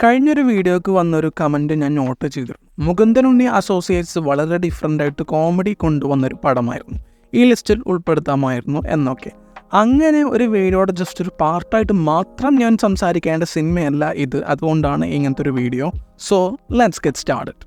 കഴിഞ്ഞൊരു വീഡിയോക്ക് വന്നൊരു കമൻറ്റ് ഞാൻ നോട്ട് ചെയ്തിരുന്നു. മുകുന്ദൻ ഉണ്ണി അസോസിയേറ്റ്സ് വളരെ ഡിഫറൻ്റായിട്ട് കോമഡി കൊണ്ടുവന്നൊരു പടമായിരുന്നു, ഈ ലിസ്റ്റിൽ ഉൾപ്പെടുത്താമായിരുന്നു എന്നൊക്കെ. അങ്ങനെ ഒരു വീഡിയോയുടെ ജസ്റ്റ് ഒരു പാർട്ടായിട്ട് മാത്രം ഞാൻ സംസാരിക്കേണ്ട സിനിമയല്ല ഇത്, അതുകൊണ്ടാണ് ഇങ്ങനത്തെ ഒരു video. So let's get started.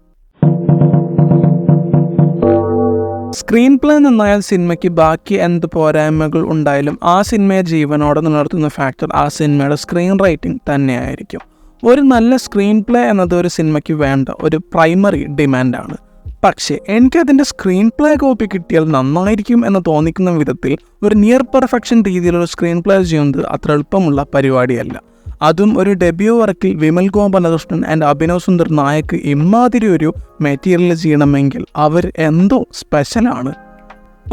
Screen play നന്നായാൽ സിനിമയ്ക്ക് ബാക്കി എന്ത് പോരായ്മകൾ ഉണ്ടായാലും ആ സിനിമയെ ജീവനോടെ നിലനിർത്തുന്ന ഫാക്ടർ ആ സിനിമയുടെ സ്ക്രീൻ റൈറ്റിംഗ് തന്നെയായിരിക്കും. ഒരു നല്ല സ്ക്രീൻ പ്ലേ എന്നത് ഒരു സിനിമയ്ക്ക് വേണ്ട ഒരു പ്രൈമറി ഡിമാൻഡാണ്. പക്ഷേ എനിക്കതിൻ്റെ സ്ക്രീൻ പ്ലേ കോപ്പി കിട്ടിയാൽ നന്നായിരിക്കും എന്ന് തോന്നിക്കുന്ന വിധത്തിൽ ഒരു നിയർ പെർഫെക്ഷൻ രീതിയിലുള്ള സ്ക്രീൻ പ്ലേ ചെയ്യുന്നത് അത്ര എളുപ്പമുള്ള പരിപാടിയല്ല. അതും ഒരു ഡെബ്യൂ വർക്കിൽ വിമൽ ഗോപാലകൃഷ്ണൻ ആൻഡ് അഭിനവ് സുന്ദർ നായക്ക് ഇമാതിരി ഒരു മെറ്റീരിയൽ ചെയ്യണമെങ്കിൽ അവർ എന്തോ സ്പെഷ്യലാണ്.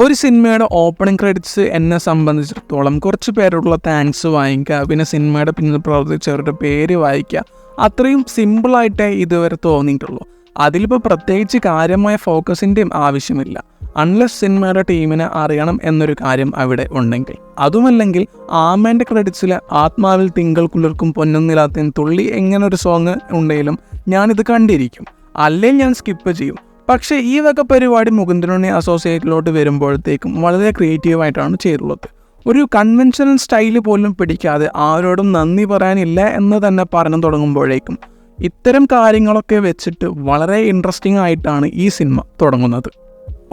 ഒരു സിനിമയുടെ ഓപ്പണിംഗ് ക്രെഡിറ്റ്സ് എന്നെ സംബന്ധിച്ചിടത്തോളം കുറച്ച് പേരോടുള്ള താങ്ക്സ് വാങ്ങിക്കുക, പിന്നെ സിനിമയുടെ പിന്നിൽ പ്രവർത്തിച്ചവരുടെ പേര് വായിക്കുക, അത്രയും സിമ്പിളായിട്ടേ ഇതുവരെ തോന്നിയിട്ടുള്ളൂ. അതിലിപ്പോൾ പ്രത്യേകിച്ച് കാര്യമായ ഫോക്കസിൻ്റെയും ആവശ്യമില്ല, അൺലെസ് സിനിമയുടെ ടീമിനെ അറിയണം എന്നൊരു കാര്യം അവിടെ ഉണ്ടെങ്കിൽ. അതുമല്ലെങ്കിൽ ആമേൻ്റെ ക്രെഡിറ്റ്സിൽ ആത്മാവിൽ തിങ്കൾ കുളിർക്കും പൊന്നൊന്നില്ലാത്ത തുള്ളി എങ്ങനൊരു സോങ് ഉണ്ടെങ്കിലും ഞാനിത് കണ്ടിരിക്കും, അല്ലെങ്കിൽ ഞാൻ സ്കിപ്പ് ചെയ്യും. പക്ഷേ ഈ വക പരിപാടി മുകുന്ദൻ ഉണ്ണി അസോസിയേറ്റിലോട്ട് വരുമ്പോഴത്തേക്കും വളരെ ക്രിയേറ്റീവായിട്ടാണ് ചെയ്തിട്ടുള്ളത്. ഒരു കൺവെൻഷണൽ സ്റ്റൈല് പോലും പിടിക്കാതെ ആരോടും നന്ദി പറയാനില്ല എന്ന് തന്നെ പറഞ്ഞു തുടങ്ങുമ്പോഴേക്കും ഇത്തരം കാര്യങ്ങളൊക്കെ വെച്ചിട്ട് വളരെ ഇൻട്രസ്റ്റിംഗ് ആയിട്ടാണ് ഈ സിനിമ തുടങ്ങുന്നത്.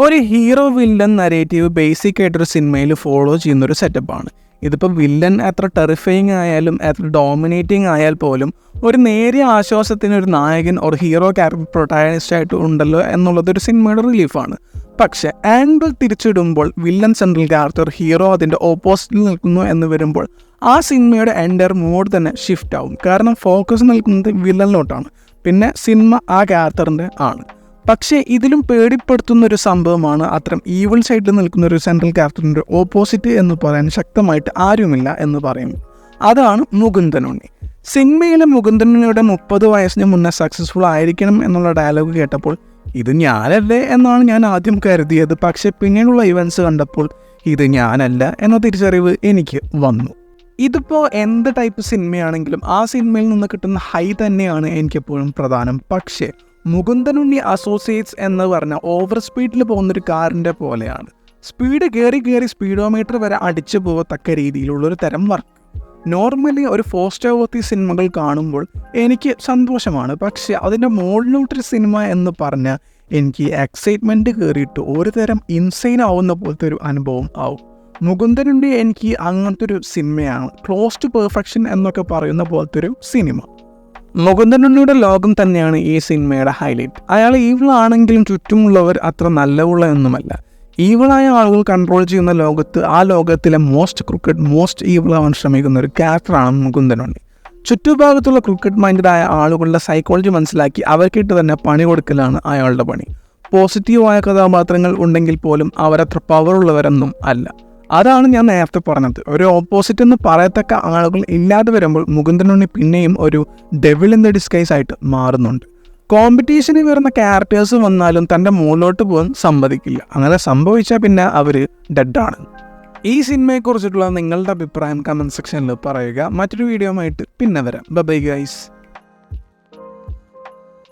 ഒരു ഹീറോ വില്ലൻ നരേറ്റീവ് ബേസിക് ആയിട്ടൊരു സിനിമയിൽ ഫോളോ ചെയ്യുന്നൊരു സെറ്റപ്പാണ്. ഇതിപ്പോൾ വില്ലൻ എത്ര ടെറിഫയിങ് ആയാലും എത്ര ഡോമിനേറ്റിംഗ് ആയാൽ പോലും ഒരു നേരിയ ആശ്വാസത്തിന് ഒരു നായകൻ ഒരു ഹീറോ ക്യാരക്ടർ പ്രൊട്ടാഗണിസ്റ്റ് ആയിട്ട് ഉണ്ടല്ലോ എന്നുള്ളതൊരു സിനിമയുടെ റിലീഫാണ്. പക്ഷേ ആംഗിൾ തിരിച്ചിടുമ്പോൾ വില്ലൻ സെൻട്രൽ ക്യാരക്ടർ, ഹീറോ അതിൻ്റെ ഓപ്പോസിറ്റിൽ നിൽക്കുന്നു എന്ന് വരുമ്പോൾ ആ സിനിമയുടെ എൻ്റർ മൂഡ് തന്നെ ഷിഫ്റ്റ് ആവും. കാരണം ഫോക്കസ് നിൽക്കുന്നത് വില്ലനിലോട്ടാണ്, പിന്നെ സിനിമ ആ ക്യാരക്ടറിൻ്റെ ആണ്. പക്ഷേ ഇതിലും പേടിപ്പെടുത്തുന്ന ഒരു സംഭവമാണ് അത്തരം ഈവിൾ സൈഡിൽ നിൽക്കുന്ന ഒരു സെൻട്രൽ ക്യാരക്ടറിൻ്റെ ഓപ്പോസിറ്റ് എന്ന് പറയാൻ ശക്തമായിട്ട് ആരുമില്ല എന്ന് പറയുമ്പോൾ അതാണ് മുകുന്ദൻ ഉണ്ണി. സിനിമയിലെ മുകുന്ദൻ ഉണ്ണിയുടെ 30 വയസ്സിന് മുന്നേ സക്സസ്ഫുൾ ആയിരിക്കണം എന്നുള്ള ഡയലോഗ് കേട്ടപ്പോൾ ഇത് ഞാനല്ലേ എന്നാണ് ഞാൻ ആദ്യം കരുതിയത്. പക്ഷേ പിന്നീടുള്ള ഇവൻറ്റ്സ് കണ്ടപ്പോൾ ഇത് ഞാനല്ല എന്ന തിരിച്ചറിവ് എനിക്ക് വന്നു. ഇതിപ്പോൾ എന്ത് ടൈപ്പ് സിനിമയാണെങ്കിലും ആ സിനിമയിൽ നിന്ന് കിട്ടുന്ന ഹൈ തന്നെയാണ് എനിക്കെപ്പോഴും പ്രധാനം. പക്ഷേ മുകുന്ദൻ ഉണ്ണി അസോസിയേറ്റ്സ് എന്ന് പറഞ്ഞാൽ ഓവർ സ്പീഡിൽ പോകുന്നൊരു കാറിൻ്റെ പോലെയാണ്. സ്പീഡ് കയറി സ്പീഡോമീറ്റർ വരെ അടിച്ചു പോകത്തക്ക രീതിയിലുള്ളൊരു തരം വർക്ക്. നോർമലി ഒരു 4 സ്റ്റാർ വർത്തി സിനിമകൾ കാണുമ്പോൾ എനിക്ക് സന്തോഷമാണ്. പക്ഷേ അതിൻ്റെ മുകളിലോട്ടൊരു സിനിമ എന്ന് പറഞ്ഞാൽ എനിക്ക് എക്സൈറ്റ്മെൻറ്റ് കയറിയിട്ട് ഒരു തരം ഇൻസൈൻ ആവുന്ന പോലത്തെ ഒരു അനുഭവം ആവും. മുകുന്ദൻ ഉണ്ണി എനിക്ക് അങ്ങനത്തെ ഒരു സിനിമയാണ്, ക്ലോസ് ടു പെർഫെക്ഷൻ എന്നൊക്കെ പറയുന്ന പോലത്തെ ഒരു സിനിമ. മുകുന്ദൻ ഉണ്ണിയുടെ ലോകം തന്നെയാണ് ഈ സിനിമയുടെ ഹൈലൈറ്റ്. അയാൾ ഈവിളാണെങ്കിലും ചുറ്റുമുള്ളവർ അത്ര നല്ലവുള്ളതൊന്നുമല്ല. ഈവിളായ ആളുകൾ കൺട്രോൾ ചെയ്യുന്ന ലോകത്ത് ആ ലോകത്തിലെ മോസ്റ്റ് ക്രിക്കറ്റ് മോസ്റ്റ് ഈവിളാവാൻ ശ്രമിക്കുന്ന ഒരു ക്യാരക്ടറാണ് മുകുന്ദൻ ഉണ്ണി. ചുറ്റുഭാഗത്തുള്ള ക്രിക്കറ്റ് മൈൻഡായ ആളുകളുടെ സൈക്കോളജി മനസ്സിലാക്കി അവർക്കിട്ട് തന്നെ പണി കൊടുക്കലാണ് അയാളുടെ പണി. പോസിറ്റീവായ കഥാപാത്രങ്ങൾ ഉണ്ടെങ്കിൽ പോലും അവരത്ര പവറുള്ളവരൊന്നും അല്ല. അതാണ് ഞാൻ നേരത്തെ പറഞ്ഞത്. ഒരു ഓപ്പോസിറ്റ് എന്ന് പറയത്തക്ക ആളുകൾ ഇല്ലാതെ വരുമ്പോൾ മുകുന്ദൻ ഉണ്ണി പിന്നെയും ഒരു ഡെവിൾ ഇൻ ദ ഡിസ്ഗൈസ് ആയിട്ട് മാറുന്നുണ്ട്. കോമ്പറ്റീഷനിൽ വരുന്ന ക്യാരക്ടേഴ്സ് വന്നാലും തൻ്റെ മുകളിലോട്ട് പോകാൻ സമ്മതിക്കില്ല. അങ്ങനെ സംഭവിച്ചാൽ പിന്നെ അവർ ഡെഡാണ്. ഈ സിനിമയെക്കുറിച്ചിട്ടുള്ള നിങ്ങളുടെ അഭിപ്രായം കമൻറ്റ് സെക്ഷനിൽ പറയുക. മറ്റൊരു വീഡിയോ ആയിട്ട് പിന്നെ വരാം. Bye guys.